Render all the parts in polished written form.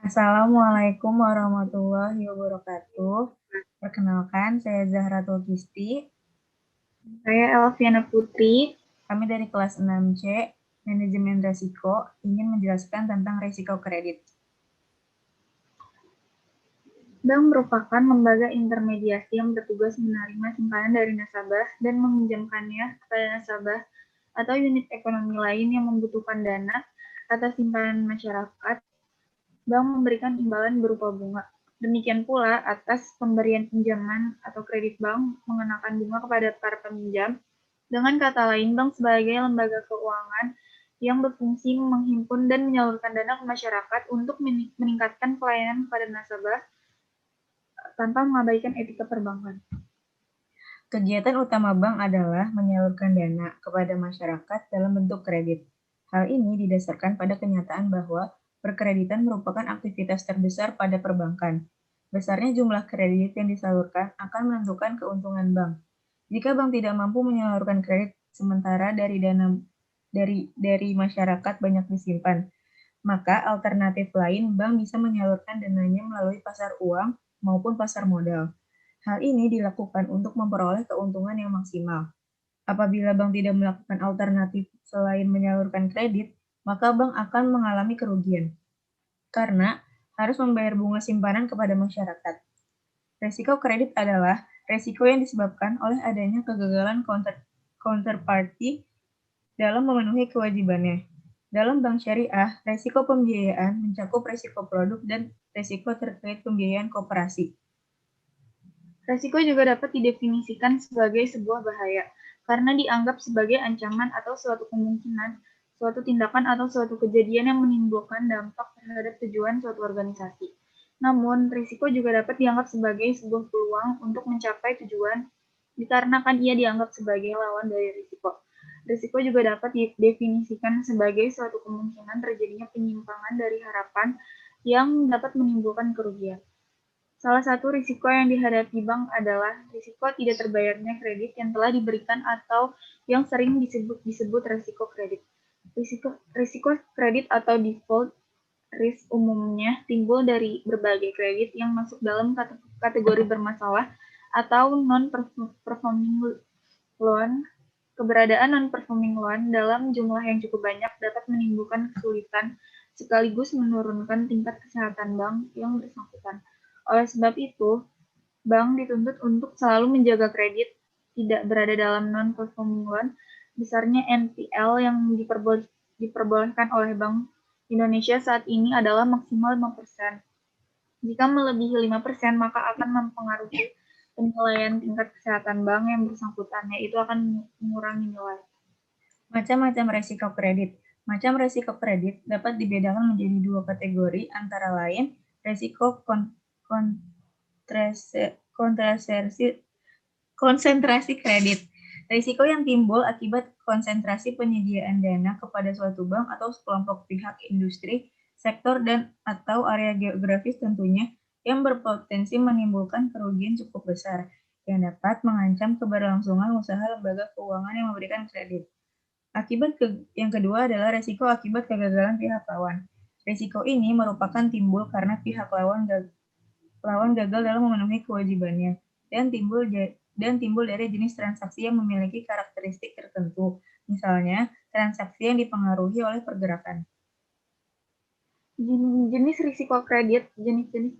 Assalamualaikum warahmatullahi wabarakatuh. Perkenalkan, saya Zahra Tulkisti. Saya Elviana Putri. Kami dari kelas 6C, Manajemen Risiko, ingin menjelaskan tentang risiko kredit. Bank merupakan lembaga intermediasi yang bertugas menerima simpanan dari nasabah dan meminjamkannya kepada nasabah atau unit ekonomi lain yang membutuhkan dana atas simpanan masyarakat. Bank memberikan imbalan berupa bunga. Demikian pula atas pemberian pinjaman atau kredit bank mengenakan bunga kepada para peminjam. Dengan kata lain, bank sebagai lembaga keuangan yang berfungsi menghimpun dan menyalurkan dana ke masyarakat untuk meningkatkan pelayanan kepada nasabah tanpa mengabaikan etika perbankan. Kegiatan utama bank adalah menyalurkan dana kepada masyarakat dalam bentuk kredit. Hal ini didasarkan pada kenyataan bahwa perkreditan merupakan aktivitas terbesar pada perbankan. Besarnya jumlah kredit yang disalurkan akan menentukan keuntungan bank. Jika bank tidak mampu menyalurkan kredit sementara dari dana dari masyarakat banyak disimpan, maka alternatif lain bank bisa menyalurkan dananya melalui pasar uang maupun pasar modal. Hal ini dilakukan untuk memperoleh keuntungan yang maksimal. Apabila bank tidak melakukan alternatif selain menyalurkan kredit, maka bank akan mengalami kerugian karena harus membayar bunga simpanan kepada masyarakat. Risiko kredit adalah risiko yang disebabkan oleh adanya kegagalan counterparty dalam memenuhi kewajibannya. Dalam bank syariah, risiko pembiayaan mencakup risiko produk dan risiko terkait pembiayaan koperasi. Risiko juga dapat didefinisikan sebagai sebuah bahaya, karena dianggap sebagai ancaman atau suatu kemungkinan, suatu tindakan atau suatu kejadian yang menimbulkan dampak terhadap tujuan suatu organisasi. Namun, risiko juga dapat dianggap sebagai sebuah peluang untuk mencapai tujuan, dikarenakan ia dianggap sebagai lawan dari risiko. Risiko juga dapat didefinisikan sebagai suatu kemungkinan terjadinya penyimpangan dari harapan yang dapat menimbulkan kerugian. Salah satu risiko yang dihadapi bank adalah risiko tidak terbayarnya kredit yang telah diberikan atau yang sering disebut risiko kredit. Risiko kredit atau default risk umumnya timbul dari berbagai kredit yang masuk dalam kategori bermasalah atau non-performing loan. Keberadaan non-performing loan dalam jumlah yang cukup banyak dapat menimbulkan kesulitan sekaligus menurunkan tingkat kesehatan bank yang bersangkutan. Oleh sebab itu, bank dituntut untuk selalu menjaga kredit tidak berada dalam non-performing loan. Besarnya NPL yang diperbolehkan oleh Bank Indonesia saat ini adalah maksimal 5%. Jika melebihi 5%, maka akan mempengaruhi penilaian tingkat kesehatan bank yang bersangkutan, yaitu akan mengurangi nilai. Macam-macam risiko kredit. Macam risiko kredit dapat dibedakan menjadi dua kategori, antara lain risiko konsentrasi kredit. Risiko yang timbul akibat konsentrasi penyediaan dana kepada suatu bank atau sekelompok pihak industri, sektor, dan atau area geografis tentunya yang berpotensi menimbulkan kerugian cukup besar yang dapat mengancam keberlangsungan usaha lembaga keuangan yang memberikan kredit. Yang kedua adalah risiko akibat kegagalan pihak lawan. Risiko ini merupakan timbul karena pihak lawan gagal dalam memenuhi kewajibannya dan timbul dari jenis transaksi yang memiliki karakteristik tertentu, misalnya transaksi yang dipengaruhi oleh pergerakan. Jenis risiko kredit, jenis-jenis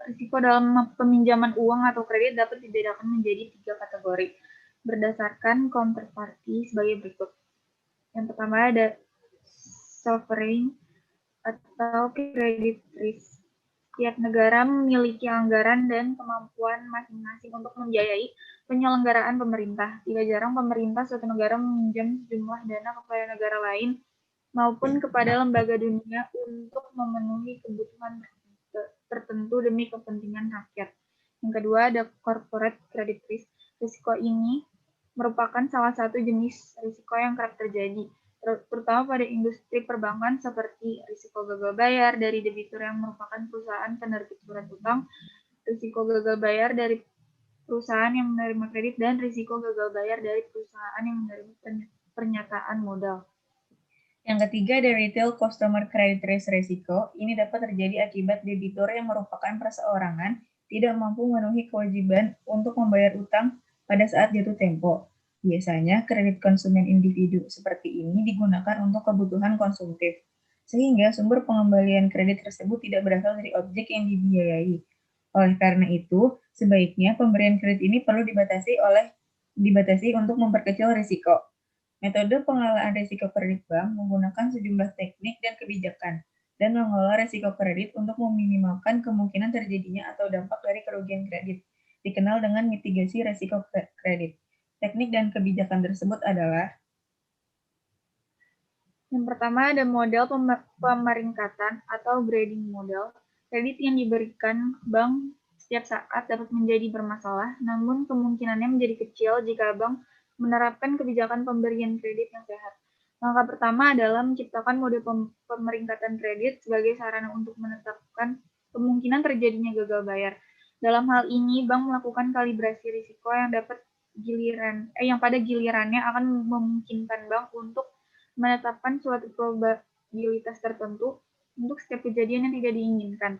risiko dalam peminjaman uang atau kredit dapat dibedakan menjadi 3 kategori berdasarkan counterparty sebagai berikut. Yang pertama ada sovereign atau credit risk. Setiap negara memiliki anggaran dan kemampuan masing-masing untuk membiayai penyelenggaraan pemerintah. Tidak jarang pemerintah suatu negara meminjam sejumlah dana kepada negara lain maupun kepada lembaga dunia untuk memenuhi kebutuhan tertentu demi kepentingan rakyat. Yang kedua ada corporate credit risk. Risiko ini merupakan salah satu jenis risiko yang kerap terjadi, terutama pada industri perbankan seperti risiko gagal bayar dari debitur yang merupakan perusahaan penerbit surat utang, risiko gagal bayar dari perusahaan yang menerima kredit, dan risiko gagal bayar dari perusahaan yang menerima pernyataan modal. Yang ketiga ada retail customer credit risk resiko. Ini dapat terjadi akibat debitur yang merupakan perseorangan tidak mampu memenuhi kewajiban untuk membayar utang pada saat jatuh tempo. Biasanya kredit konsumen individu seperti ini digunakan untuk kebutuhan konsumtif, sehingga sumber pengembalian kredit tersebut tidak berasal dari objek yang dibiayai. Oleh karena itu, sebaiknya pemberian kredit ini perlu dibatasi untuk memperkecil risiko. Metode pengelolaan risiko kredit bank menggunakan sejumlah teknik dan kebijakan, dan mengelola risiko kredit untuk meminimalkan kemungkinan terjadinya atau dampak dari kerugian kredit, dikenal dengan mitigasi risiko kredit. Teknik dan kebijakan tersebut adalah: yang pertama ada model pemeringkatan atau grading model. Kredit yang diberikan bank setiap saat dapat menjadi bermasalah, namun kemungkinannya menjadi kecil jika bank menerapkan kebijakan pemberian kredit yang sehat. Langkah pertama adalah menciptakan mode pemeringkatan kredit sebagai sarana untuk menetapkan kemungkinan terjadinya gagal bayar. Dalam hal ini, bank melakukan kalibrasi risiko yang pada gilirannya akan memungkinkan bank untuk menetapkan suatu probabilitas tertentu untuk setiap kejadian yang tidak diinginkan.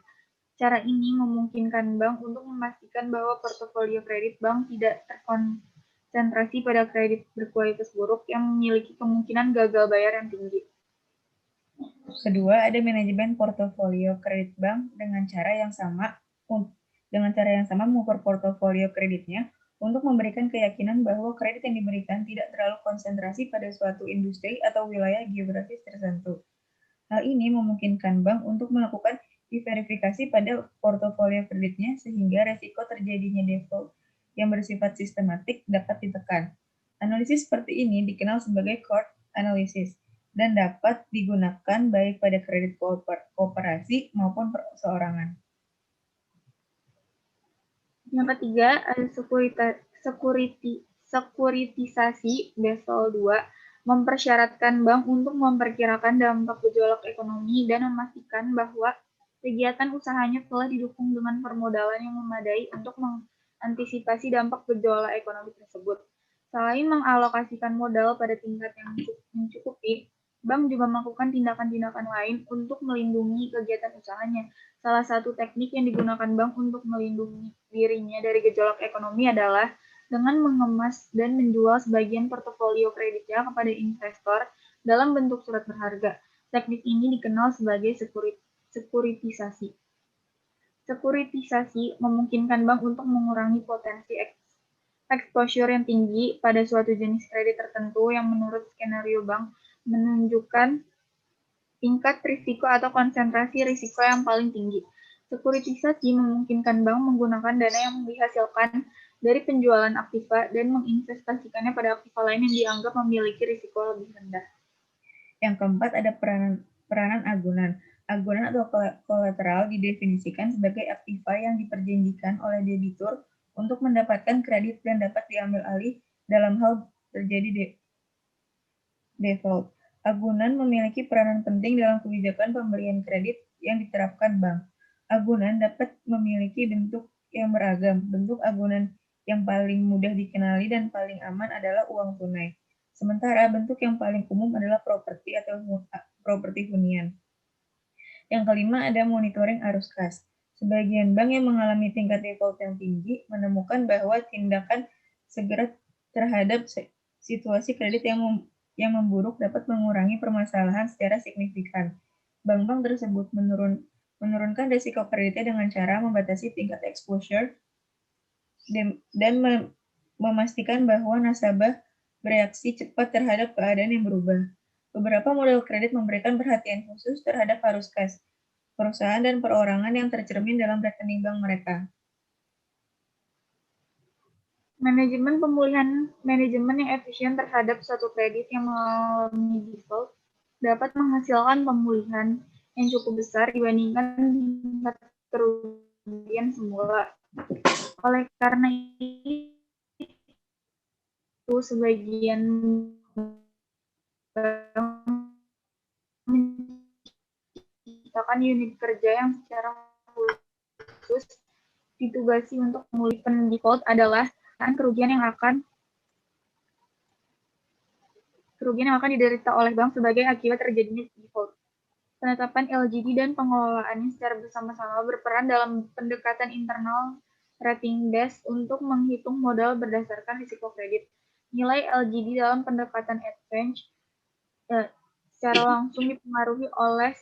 Cara ini memungkinkan bank untuk memastikan bahwa portofolio kredit bank tidak terkonsentrasi pada kredit berkualitas buruk yang memiliki kemungkinan gagal bayar yang tinggi. Kedua, ada manajemen portofolio kredit bank dengan cara yang sama mengukur portofolio kreditnya untuk memberikan keyakinan bahwa kredit yang diberikan tidak terlalu konsentrasi pada suatu industri atau wilayah geografis tertentu. Hal ini memungkinkan bank untuk melakukan diverifikasi pada portofolio kreditnya sehingga resiko terjadinya default yang bersifat sistematik dapat ditekan. Analisis seperti ini dikenal sebagai cohort analysis dan dapat digunakan baik pada kredit kooperasi maupun perorangan. Yang ketiga, ada sekuritisasi Basel II mempersyaratkan bank untuk memperkirakan dampak gejolak ekonomi dan memastikan bahwa kegiatan usahanya telah didukung dengan permodalan yang memadai untuk mengantisipasi dampak gejolak ekonomi tersebut. Selain mengalokasikan modal pada tingkat yang mencukupi, bank juga melakukan tindakan-tindakan lain untuk melindungi kegiatan usahanya. Salah satu teknik yang digunakan bank untuk melindungi dirinya dari gejolak ekonomi adalah dengan mengemas dan menjual sebagian portofolio kreditnya kepada investor dalam bentuk surat berharga. Teknik ini dikenal sebagai sekuritisasi. Sekuritisasi memungkinkan bank untuk mengurangi potensi exposure yang tinggi pada suatu jenis kredit tertentu yang menurut skenario bank menunjukkan tingkat risiko atau konsentrasi risiko yang paling tinggi. Sekuritisasi memungkinkan bank menggunakan dana yang dihasilkan dari penjualan aktiva dan menginvestasikannya pada aktiva lain yang dianggap memiliki risiko lebih rendah. Yang keempat ada peranan agunan. Agunan atau kolateral didefinisikan sebagai aktiva yang diperjanjikan oleh debitur untuk mendapatkan kredit dan dapat diambil alih dalam hal terjadi default. Agunan memiliki peranan penting dalam kebijakan pemberian kredit yang diterapkan bank. Agunan dapat memiliki bentuk yang beragam. Bentuk agunan yang paling mudah dikenali dan paling aman adalah uang tunai. Sementara bentuk yang paling umum adalah properti atau properti hunian. Yang kelima ada monitoring arus kas. Sebagian bank yang mengalami tingkat default yang tinggi menemukan bahwa tindakan segera terhadap situasi kredit yang memburuk dapat mengurangi permasalahan secara signifikan. Bank-bank tersebut menurunkan risiko kreditnya dengan cara membatasi tingkat exposure dan memastikan bahwa nasabah bereaksi cepat terhadap keadaan yang berubah. Beberapa model kredit memberikan perhatian khusus terhadap arus kas perusahaan dan perorangan yang tercermin dalam rekening bank mereka. Manajemen yang efisien terhadap suatu kredit yang mengalami default dapat menghasilkan pemulihan yang cukup besar dibandingkan tingkat kerugian semula. Oleh karena itu, sebagian menciptakan unit kerja yang secara khusus ditugasi untuk memulihkan default adalah kerugian yang akan kerugian yang akan diderita oleh bank sebagai akibat terjadinya default. Penetapan LGD dan pengelolaannya secara bersama-sama berperan dalam pendekatan internal rating desk untuk menghitung modal berdasarkan risiko kredit. Nilai LGD dalam pendekatan advance secara langsung dipengaruhi oleh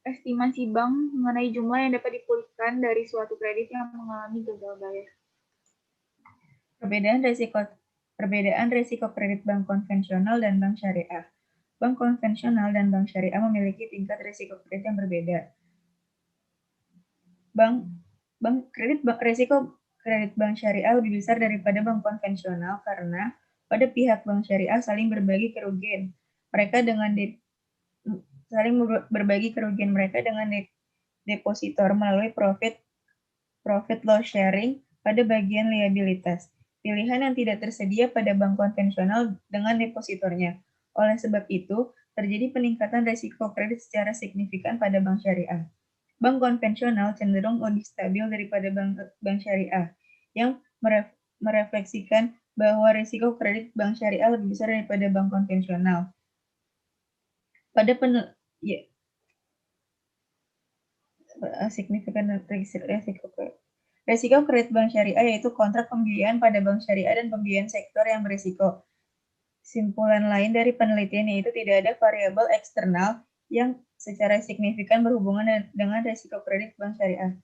estimasi bank mengenai jumlah yang dapat dipulihkan dari suatu kredit yang mengalami gagal bayar. Perbedaan risiko kredit bank konvensional dan bank syariah. Bank konvensional dan bank syariah memiliki tingkat risiko kredit yang berbeda. Risiko kredit bank syariah lebih besar daripada bank konvensional karena pada pihak bank syariah saling berbagi kerugian mereka dengan depositor melalui profit loss sharing pada bagian liabilitas. Pilihan yang tidak tersedia pada bank konvensional dengan depositornya. Oleh sebab itu, terjadi peningkatan risiko kredit secara signifikan pada bank syariah. Bank konvensional cenderung lebih stabil daripada bank syariah, yang merefleksikan bahwa risiko kredit bank syariah lebih besar daripada bank konvensional. Risiko kredit bank syariah yaitu kontrak pembiayaan pada bank syariah dan pembiayaan sektor yang berisiko. Simpulan lain dari penelitian yaitu tidak ada variabel eksternal yang secara signifikan berhubungan dengan risiko kredit bank syariah.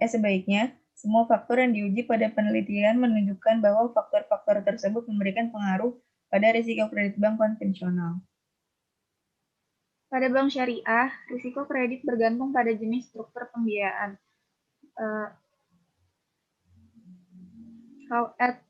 Sebaiknya, semua faktor yang diuji pada penelitian menunjukkan bahwa faktor-faktor tersebut memberikan pengaruh pada risiko kredit bank konvensional. Pada bank syariah, risiko kredit bergantung pada jenis struktur pembiayaan. How at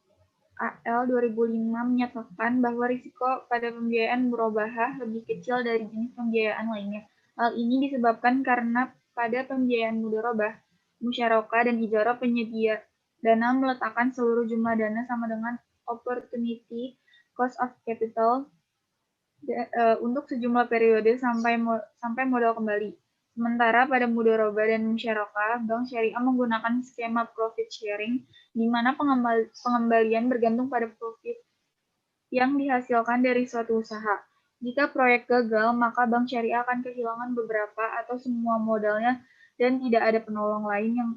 AL 2005 menyatakan bahwa risiko pada pembiayaan murabahah lebih kecil dari jenis pembiayaan lainnya. Hal ini disebabkan karena pada pembiayaan mudharabah, musyarakah dan ijarah penyedia dana meletakkan seluruh jumlah dana sama dengan opportunity cost of capital untuk sejumlah periode sampai modal kembali. Sementara pada mudharabah dan musyarakah, bank syariah menggunakan skema profit sharing, di mana pengembalian bergantung pada profit yang dihasilkan dari suatu usaha. Jika proyek gagal, maka bank syariah akan kehilangan beberapa atau semua modalnya dan tidak ada penolong lain yang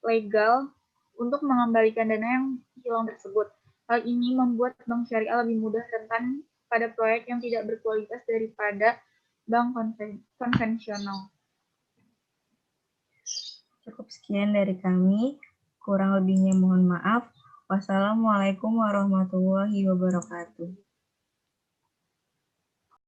legal untuk mengembalikan dana yang hilang tersebut. Hal ini membuat bank syariah lebih mudah rentan pada proyek yang tidak berkualitas daripada bank konvensional. Cukup sekian dari kami. Kurang lebihnya mohon maaf. Wassalamualaikum warahmatullahi wabarakatuh.